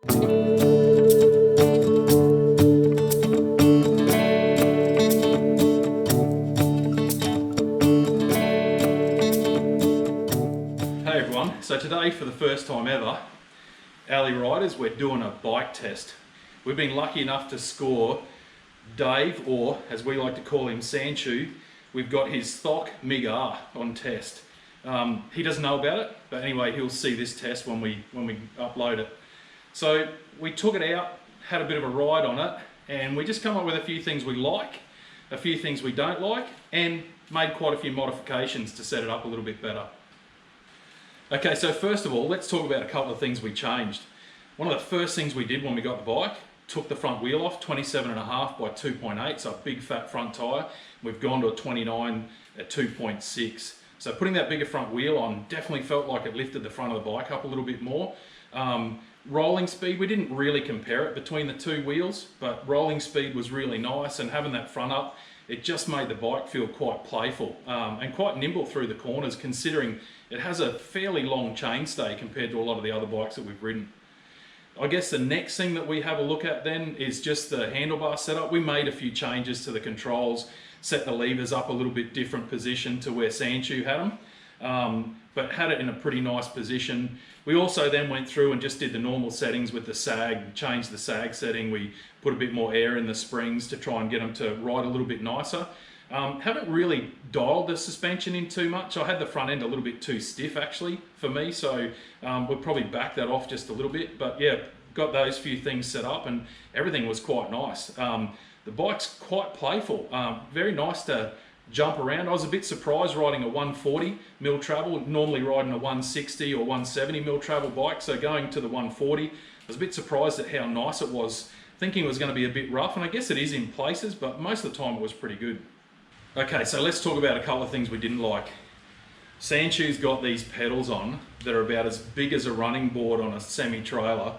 Hey everyone, so today for the first time ever, Alley Riders, we're doing a bike test. We've been lucky enough to score Dave, or as we like to call him, Sandshoe. We've got his Thok MiG-R on test. He doesn't know about it, but anyway, he'll see this test when we upload it. So we took it out, had a bit of a ride on it, and we just come up with a few things we like, a few things we don't like, and made quite a few modifications to set it up a little bit better. Okay, so first of all, let's talk about a couple of things we changed. One of the first things we did when we got the bike, took the front wheel off, 27.5 by 2.8, so a big fat front tyre. We've gone to a 29 at 2.6. So putting that bigger front wheel on definitely felt like it lifted the front of the bike up a little bit more. Rolling speed, we didn't really compare it between the two wheels, but rolling speed was really nice, and having that front up, it just made the bike feel quite playful and quite nimble through the corners, considering it has a fairly long chainstay compared to a lot of the other bikes that we've ridden. I guess the next thing that we have a look at then is just the handlebar setup. We made a few changes to the controls, set the levers up a little bit different position to where Sandshoe had them, but had it in a pretty nice position. We also then went through and just did the normal settings with the sag, changed the sag setting. We put a bit more air in the springs to try and get them to ride a little bit nicer. Haven't really dialed the suspension in too much. I had the front end a little bit too stiff actually for me, so we'll probably back that off just a little bit. But yeah, got those few things set up and everything was quite nice. The bike's quite playful, very nice to jump around. I was a bit surprised riding a 140 mil travel, normally riding a 160 or 170 mil travel bike, so going to the 140, I was a bit surprised at how nice it was. Thinking it was going to be a bit rough, and I guess it is in places, but most of the time it was pretty good. Okay, so let's talk about a couple of things we didn't like. Sandshoe's got these pedals on that are about as big as a running board on a semi-trailer.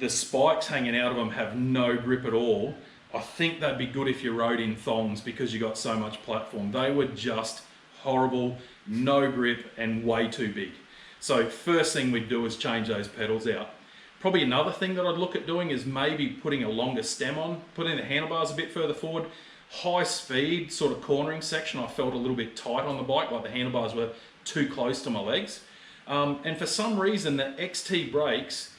The spikes hanging out of them have no grip at all. I think they'd be good if you rode in thongs because you got so much platform. They were just horrible, no grip, and way too big. So first thing we'd do is change those pedals out. Probably another thing that I'd look at doing is maybe putting a longer stem on, putting the handlebars a bit further forward. High speed sort of cornering section, I felt a little bit tight on the bike, like the handlebars were too close to my legs. And for some reason the XT brakes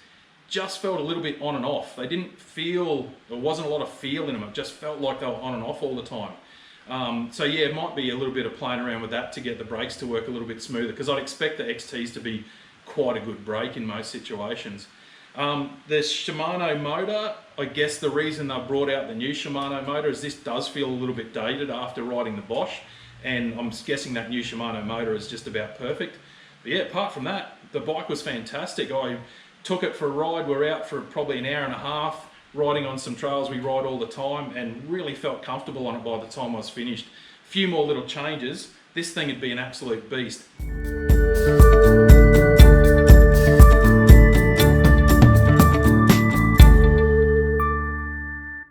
just felt a little bit on and off. They didn't feel, there wasn't a lot of feel in them. It just felt like they were on and off all the time. So yeah, it might be a little bit of playing around with that to get the brakes to work a little bit smoother, because I'd expect the XTs to be quite a good brake in most situations. The Shimano motor, I guess the reason they brought out the new Shimano motor is this does feel a little bit dated after riding the Bosch, and I'm guessing that new Shimano motor is just about perfect. But yeah, apart from that, the bike was fantastic. I took it for a ride. We're out for probably an hour and a half, riding on some trails we ride all the time, and really felt comfortable on it by the time I was finished. A few more little changes, this thing would be an absolute beast.